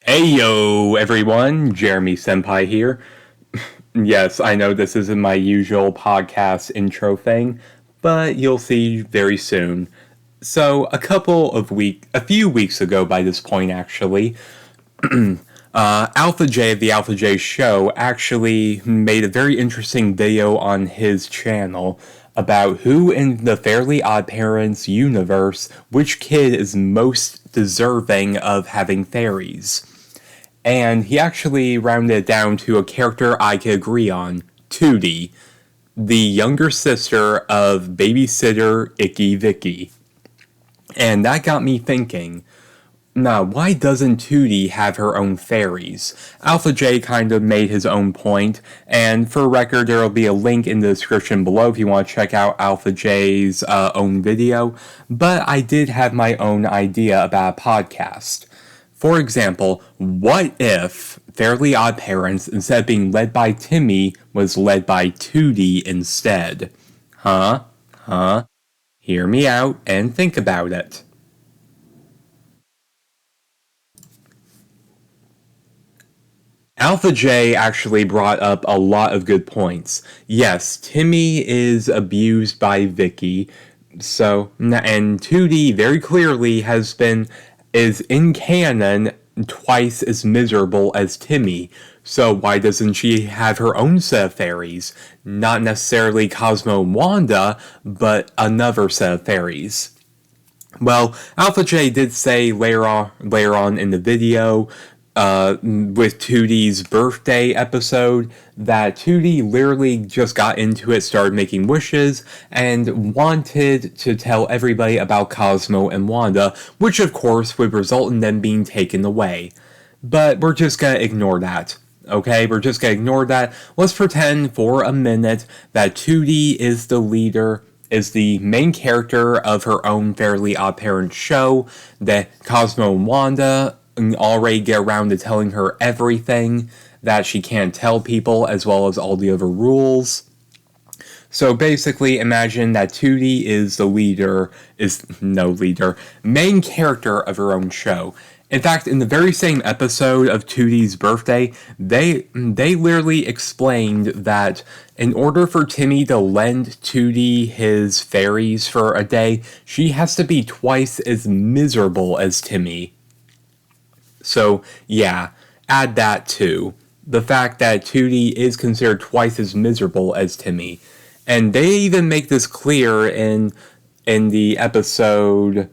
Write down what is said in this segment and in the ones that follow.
Heyo, everyone, Jeremy Senpai here. Yes, I know this isn't my usual podcast intro thing, but you'll see very soon. So, a few weeks ago by this point actually, Alpha J of the Alpha J Show actually made a very interesting video on his channel about who in the Fairly Odd Parents universe, which kid is most deserving of having fairies. And he actually rounded it down to a character I could agree on, Tootie, the younger sister of babysitter Ickey Vickey. And that got me thinking, now, why doesn't Tootie have her own fairies? Alpha J kind of made his own point, and for record, there will be a link in the description below if you want to check out Alpha J's own video, but I did have my own idea about a podcast. For example, what if Fairly Odd Parents, instead of being led by Timmy, was led by Tootie instead? Huh? Hear me out and think about it. Alpha J actually brought up a lot of good points. Yes, Timmy is abused by Vicky, and Tootie very clearly is in canon twice as miserable as Timmy. So why doesn't she have her own set of fairies? Not necessarily Cosmo and Wanda, but another set of fairies. Well, Alpha J did say later on in the video, with Tootie's birthday episode, that Tootie literally just got into it, started making wishes, and wanted to tell everybody about Cosmo and Wanda, which of course would result in them being taken away. But we're just gonna ignore that. Okay, we're just gonna ignore that. Let's pretend for a minute that Tootie is the main character of her own Fairly Odd Parents show, that Cosmo and Wanda already get around to telling her everything that she can't tell people, as well as all the other rules. So basically, imagine that Tootie is main character of her own show. In fact, in the very same episode of Tootie's birthday, they literally explained that in order for Timmy to lend Tootie his fairies for a day, she has to be twice as miserable as Timmy. So, yeah, add that too. The fact that Tootie is considered twice as miserable as Timmy. And they even make this clear in the episode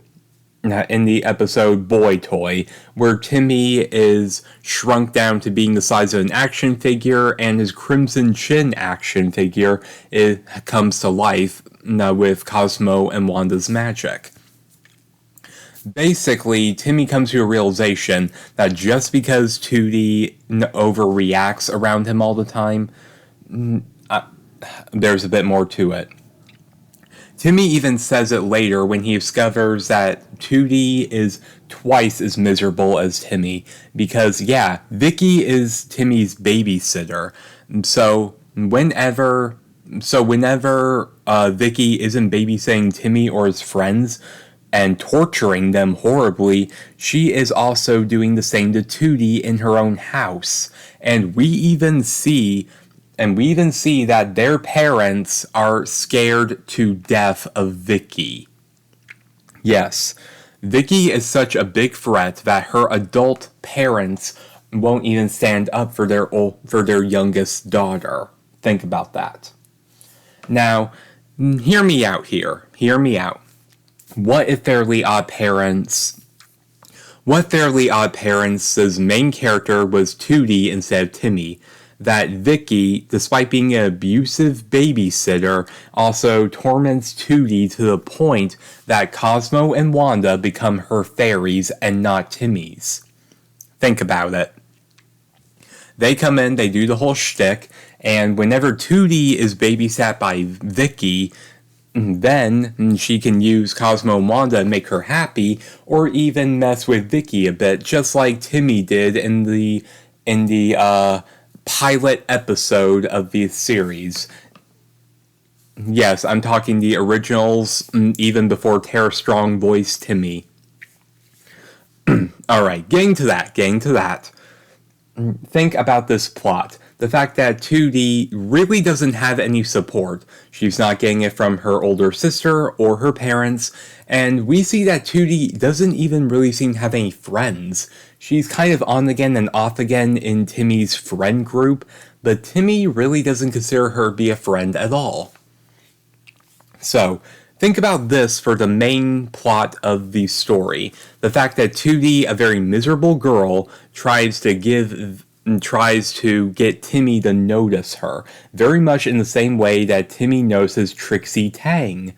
Boy Toy, where Timmy is shrunk down to being the size of an action figure, and his Crimson Chin action figure comes to life with Cosmo and Wanda's magic. Basically, Timmy comes to a realization that just because Tootie overreacts around him all the time, there's a bit more to it. Timmy even says it later when he discovers that Tootie is twice as miserable as Timmy, because yeah, Vicky is Timmy's babysitter. So whenever Vicky isn't babysitting Timmy or his friends and torturing them horribly, she is also doing the same to Tootie in her own house. And we even see that their parents are scared to death of Vicky. Yes, Vicky is such a big threat that her adult parents won't even stand up for their youngest daughter. Think about that. Now, hear me out here. Hear me out. What if Fairly Odd Parents' main character was Tootie instead of Timmy? That Vicky, despite being an abusive babysitter, also torments Tootie to the point that Cosmo and Wanda become her fairies and not Timmy's. Think about it. They come in, they do the whole shtick, and whenever Tootie is babysat by Vicky, then she can use Cosmo and Wanda and make her happy, or even mess with Vicky a bit, just like Timmy did in the pilot episode of the series. Yes, I'm talking the originals, even before Tara Strong voiced Timmy. Alright, getting to that. Think about this plot. The fact that Tootie really doesn't have any support. She's not getting it from her older sister or her parents, and we see that Tootie doesn't even really seem to have any friends. She's kind of on again and off again in Timmy's friend group, but Timmy really doesn't consider her to be a friend at all. So, think about this for the main plot of the story. The fact that Tootie, a very miserable girl, tries to get Timmy to notice her, very much in the same way that Timmy notices Trixie Tang.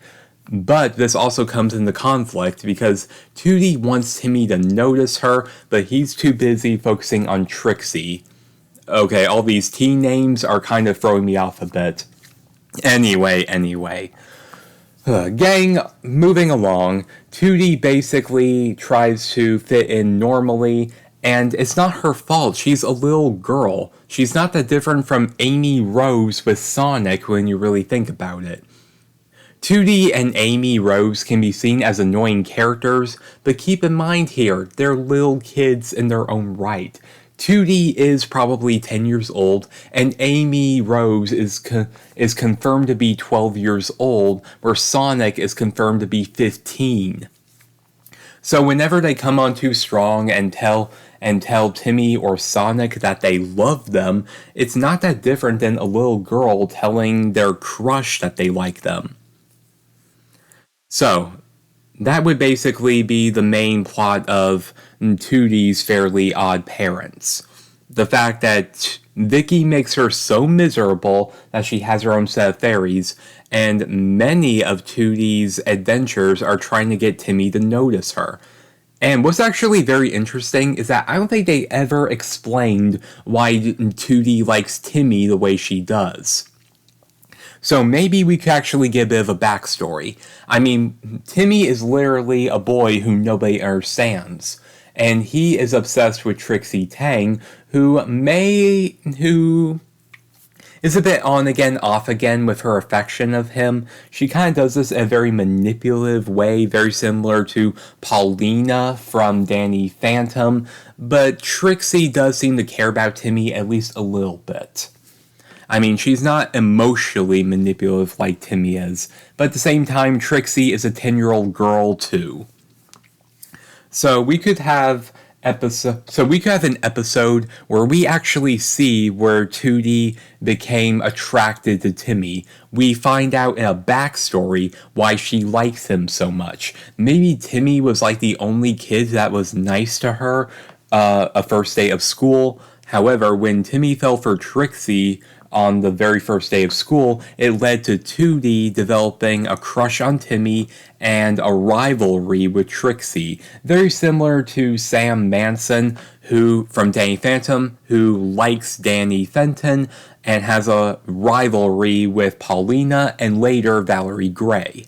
But this also comes into conflict because Tootie wants Timmy to notice her, but he's too busy focusing on Trixie. Okay, all these teen names are kind of throwing me off a bit. Anyway. Gang, moving along, Tootie basically tries to fit in normally, and it's not her fault. She's a little girl. She's not that different from Amy Rose with Sonic when you really think about it. Tootie and Amy Rose can be seen as annoying characters, but keep in mind here, they're little kids in their own right. Tootie is probably 10 years old, and Amy Rose is confirmed to be 12 years old, where Sonic is confirmed to be 15. So whenever they come on too strong and tell Timmy or Sonic that they love them, it's not that different than a little girl telling their crush that they like them. So, that would basically be the main plot of Tootie's Fairly Odd Parents. The fact that Vickey makes her so miserable that she has her own set of fairies, and many of Tootie's adventures are trying to get Timmy to notice her. And what's actually very interesting is that I don't think they ever explained why Tootie likes Timmy the way she does. So maybe we could actually get a bit of a backstory. I mean, Timmy is literally a boy who nobody understands. And he is obsessed with Trixie Tang, who is a bit on again, off again with her affection of him. She kind of does this in a very manipulative way, very similar to Paulina from Danny Phantom. But Trixie does seem to care about Timmy at least a little bit. I mean, she's not emotionally manipulative like Timmy is, but at the same time, Trixie is a 10-year-old girl too. So we could have an episode where we actually see where Tootie became attracted to Timmy. We find out in a backstory why she likes him so much. Maybe Timmy was like the only kid that was nice to her a first day of school. However, when Timmy fell for Trixie on the very first day of school, it led to Tootie developing a crush on Timmy and a rivalry with Trixie. Very similar to Sam Manson, who from Danny Phantom, who likes Danny Fenton and has a rivalry with Paulina and later Valerie Gray.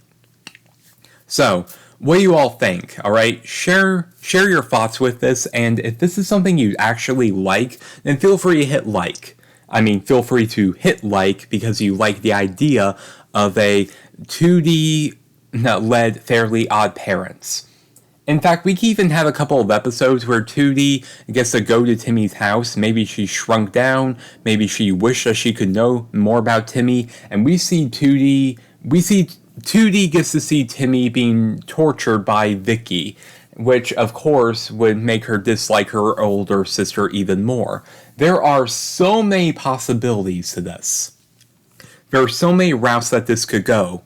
So, what do you all think? Alright, share your thoughts with this, and if this is something you actually like, then feel free to hit like. I mean, feel free to hit like because you like the idea of a 2D-led Fairly Odd Parents. In fact, we can even have a couple of episodes where Tootie gets to go to Timmy's house. Maybe she shrunk down. Maybe she wished that she could know more about Timmy. And we see Tootie gets to see Timmy being tortured by Vickey, which of course would make her dislike her older sister even more. There are so many possibilities to this. There are so many routes that this could go.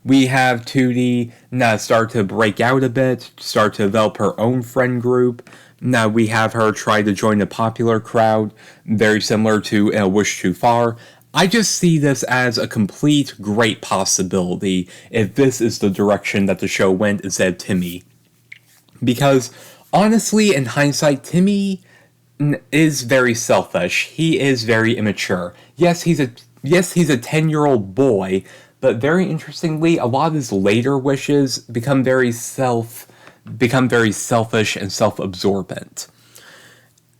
We have Tootie now start to break out a bit, start to develop her own friend group. Now we have her try to join the popular crowd, very similar to A Wish Too Far. I just see this as a complete great possibility if this is the direction that the show went instead of Timmy. Because, honestly, in hindsight, Timmy is very selfish. He is very immature. Yes, he's a 10-year-old boy, but very interestingly, a lot of his later wishes become very selfish and self-absorbent.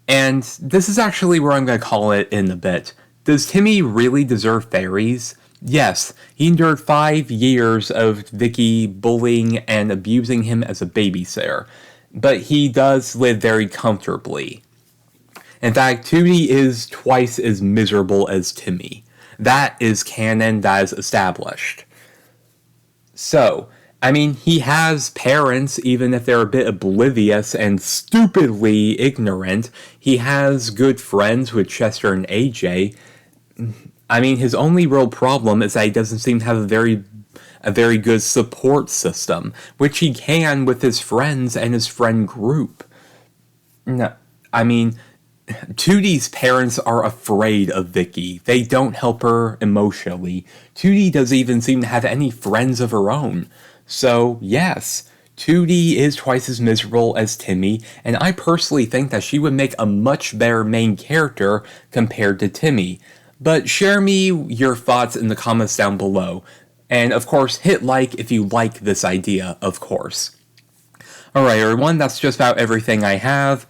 And this is actually where I'm going to call it in a bit. Does Timmy really deserve fairies? Yes, he endured 5 years of Vickey bullying and abusing him as a babysitter. but he does live very comfortably. In fact, Tootie is twice as miserable as Timmy. That is canon, that is established. So, I mean, he has parents, even if they're a bit oblivious and stupidly ignorant. He has good friends with Chester and AJ. I mean, his only real problem is that he doesn't seem to have a very good support system, which he can with his friends and his friend group. No, I mean, Tootie's parents are afraid of Vicky. They don't help her emotionally. Tootie doesn't even seem to have any friends of her own. So, yes, Tootie is twice as miserable as Timmy, and I personally think that she would make a much better main character compared to Timmy. But share me your thoughts in the comments down below. And of course, hit like if you like this idea, of course. Alright everyone, that's just about everything I have.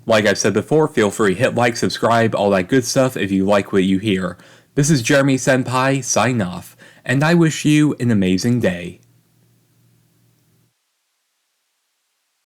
Like I've said before, feel free to hit like, subscribe, all that good stuff if you like what you hear. This is Jeremy Senpai, sign off, and I wish you an amazing day.